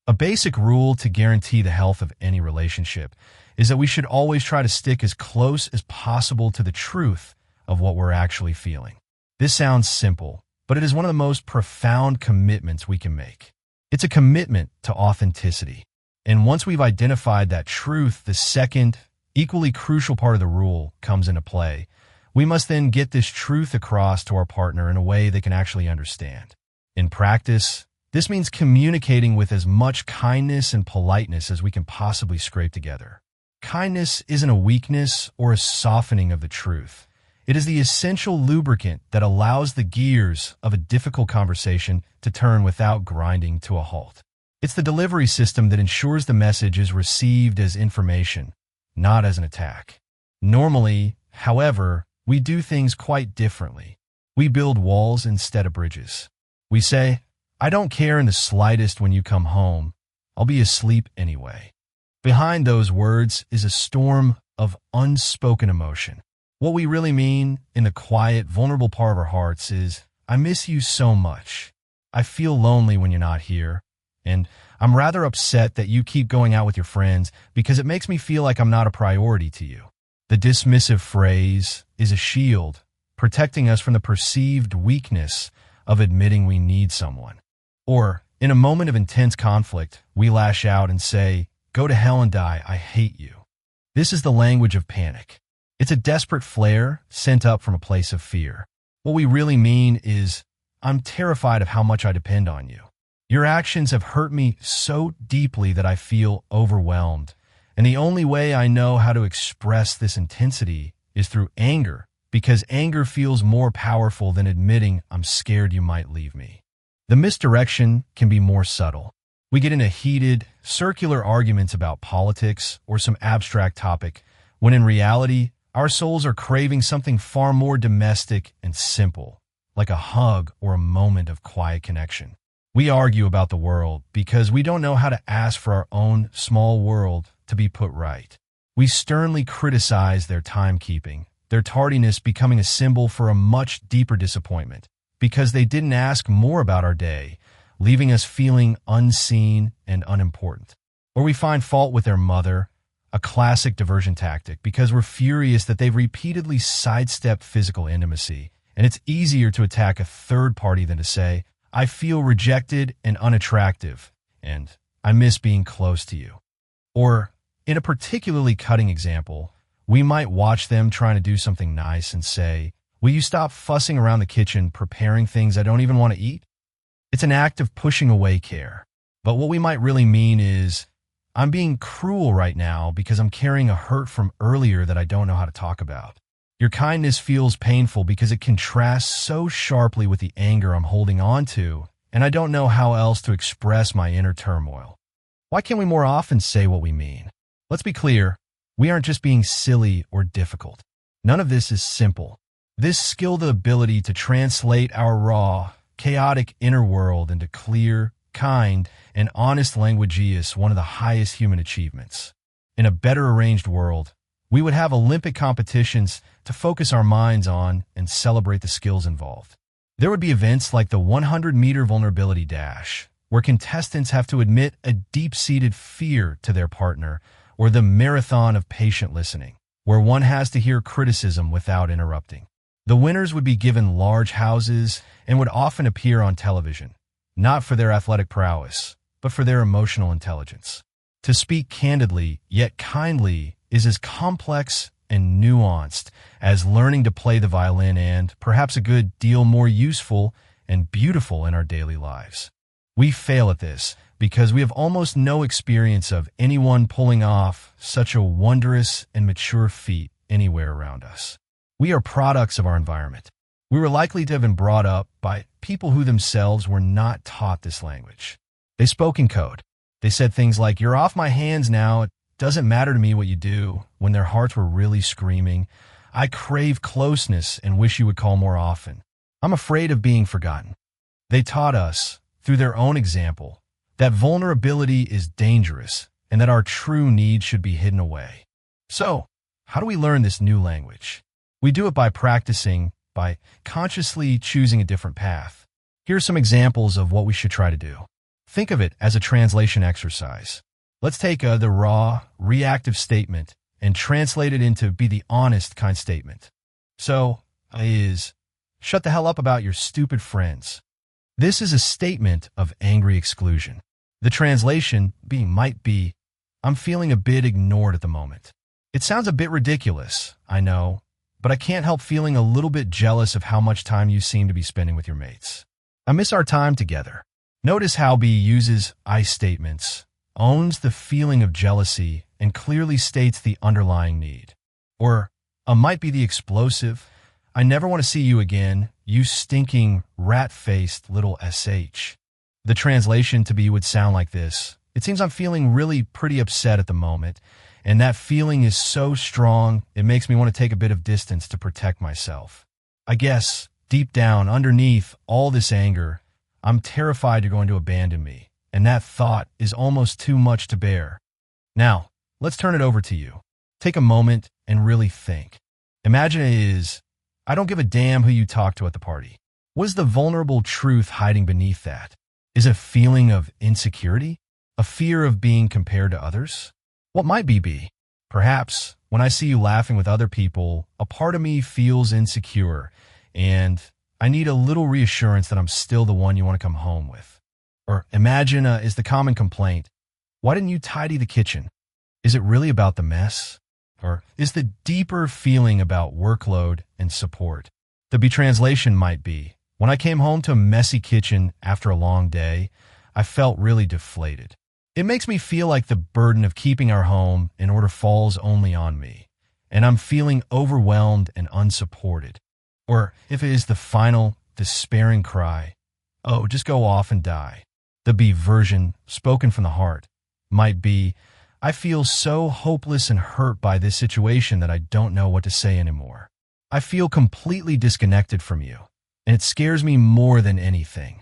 A basic rule to guarantee the health of any relationship is that we should always try to stick as close as possible to the truth of what we're actually feeling. This sounds simple, but it is one of the most profound commitments we can make. It's a commitment to authenticity. And once we've identified that truth, the second, equally crucial part of the rule comes into play. We must then get this truth across to our partner in a way they can actually understand. In practice, this means communicating with as much kindness and politeness as we can possibly scrape together. Kindness isn't a weakness or a softening of the truth. It is the essential lubricant that allows the gears of a difficult conversation to turn without grinding to a halt. It's the delivery system that ensures the message is received as information, not as an attack. Normally, however, we do things quite differently. We build walls instead of bridges. We say, "I don't care in the slightest when you come home. I'll be asleep anyway." Behind those words is a storm of unspoken emotion. What we really mean in the quiet, vulnerable part of our hearts is, "I miss you so much. I feel lonely when you're not here. And I'm rather upset that you keep going out with your friends because it makes me feel like I'm not a priority to you." The dismissive phrase is a shield, protecting us from the perceived weakness of admitting we need someone. Or, in a moment of intense conflict, we lash out and say, "Go to hell and die, I hate you." This is the language of panic. It's a desperate flare sent up from a place of fear. What we really mean is, "I'm terrified of how much I depend on you. Your actions have hurt me so deeply that I feel overwhelmed. And the only way I know how to express this intensity is through anger, because anger feels more powerful than admitting I'm scared you might leave me." The misdirection can be more subtle. We get into heated, circular arguments about politics or some abstract topic, when in reality, our souls are craving something far more domestic and simple, like a hug or a moment of quiet connection. We argue about the world because we don't know how to ask for our own small world to be put right. We sternly criticize their timekeeping, their tardiness becoming a symbol for a much deeper disappointment, because they didn't ask more about our day, leaving us feeling unseen and unimportant. Or we find fault with their mother, a classic diversion tactic, because we're furious that they've repeatedly sidestepped physical intimacy, and it's easier to attack a third party than to say, "I feel rejected and unattractive, and I miss being close to you." Or, in a particularly cutting example, we might watch them trying to do something nice and say, "Will you stop fussing around the kitchen preparing things I don't even want to eat?" It's an act of pushing away care. But what we might really mean is, "I'm being cruel right now because I'm carrying a hurt from earlier that I don't know how to talk about. Your kindness feels painful because it contrasts so sharply with the anger I'm holding on to, and I don't know how else to express my inner turmoil." Why can't we more often say what we mean? Let's be clear, we aren't just being silly or difficult. None of this is simple. This skilled ability to translate our raw, chaotic inner world into clear, kind, and honest language is one of the highest human achievements. In a better arranged world, we would have Olympic competitions to focus our minds on and celebrate the skills involved. There would be events like the 100-meter vulnerability dash, where contestants have to admit a deep-seated fear to their partner, or the marathon of patient listening, where one has to hear criticism without interrupting. The winners would be given large houses and would often appear on television, not for their athletic prowess, but for their emotional intelligence. To speak candidly, yet kindly, is as complex and nuanced as learning to play the violin and, perhaps a good deal more useful and beautiful in our daily lives. We fail at this because we have almost no experience of anyone pulling off such a wondrous and mature feat anywhere around us. We are products of our environment. We were likely to have been brought up by people who themselves were not taught this language. They spoke in code. They said things like, "You're off my hands now. It doesn't matter to me what you do," when their hearts were really screaming, "I crave closeness and wish you would call more often. I'm afraid of being forgotten." They taught us, through their own example, that vulnerability is dangerous and that our true needs should be hidden away. So, how do we learn this new language? We do it by practicing, by consciously choosing a different path. Here are some examples of what we should try to do. Think of it as a translation exercise. Let's take the raw, reactive statement and translate it into be the honest kind statement. So, is, shut the hell up about your stupid friends. This is a statement of angry exclusion. The translation might be, I'm feeling a bit ignored at the moment. It sounds a bit ridiculous, I know, but I can't help feeling a little bit jealous of how much time you seem to be spending with your mates. I miss our time together. Notice how B uses I statements, owns the feeling of jealousy, and clearly states the underlying need. Or, might be the explosive, I never want to see you again, you stinking, rat-faced little SH. The translation to be would sound like this. It seems I'm feeling really pretty upset at the moment, and that feeling is so strong, it makes me want to take a bit of distance to protect myself. I guess, deep down, underneath all this anger, I'm terrified you're going to abandon me, and that thought is almost too much to bear. Now, let's turn it over to you. Take a moment and really think. Imagine it is, I don't give a damn who you talk to at the party. What is the vulnerable truth hiding beneath that? Is it a feeling of insecurity? A fear of being compared to others? What might be? Perhaps, when I see you laughing with other people, a part of me feels insecure, and I need a little reassurance that I'm still the one you want to come home with. Or imagine is the common complaint, why didn't you tidy the kitchen? Is it really about the mess? Or is the deeper feeling about workload and support? The B translation might be, when I came home to a messy kitchen after a long day, I felt really deflated. It makes me feel like the burden of keeping our home in order falls only on me, and I'm feeling overwhelmed and unsupported. Or if it is the final, despairing cry, oh, just go off and die. The B version, spoken from the heart, might be, I feel so hopeless and hurt by this situation that I don't know what to say anymore. I feel completely disconnected from you, and it scares me more than anything.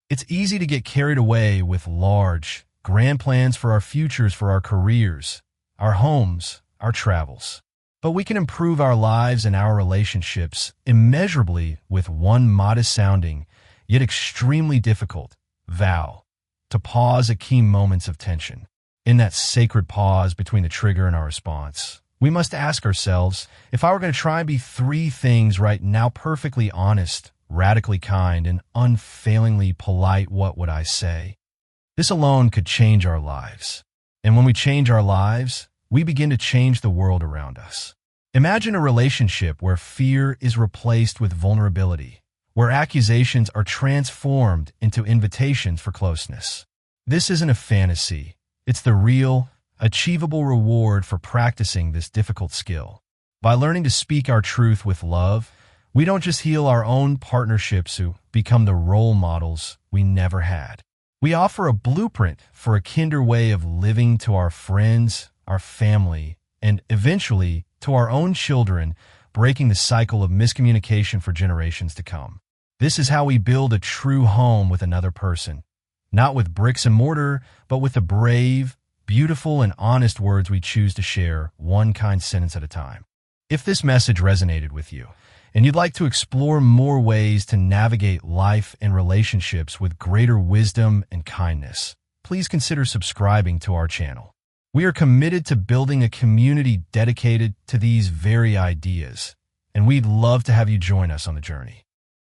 It's easy to get carried away with large, grand plans for our futures, for our careers, our homes, our travels. But we can improve our lives and our relationships immeasurably with one modest-sounding, yet extremely difficult, vow to pause at key moments of tension. In that sacred pause between the trigger and our response, we must ask ourselves, if I were going to try and be three things right now, perfectly honest, radically kind, and unfailingly polite, what would I say? This alone could change our lives. And when we change our lives, we begin to change the world around us. Imagine a relationship where fear is replaced with vulnerability, where accusations are transformed into invitations for closeness. This isn't a fantasy. It's the real, achievable reward for practicing this difficult skill. By learning to speak our truth with love, we don't just heal our own partnerships who become the role models we never had. We offer a blueprint for a kinder way of living to our friends, our family, and eventually to our own children, breaking the cycle of miscommunication for generations to come. This is how we build a true home with another person. Not with bricks and mortar, but with the brave, beautiful, and honest words we choose to share, one kind sentence at a time. If this message resonated with you, and you'd like to explore more ways to navigate life and relationships with greater wisdom and kindness, please consider subscribing to our channel. We are committed to building a community dedicated to these very ideas, and we'd love to have you join us on the journey.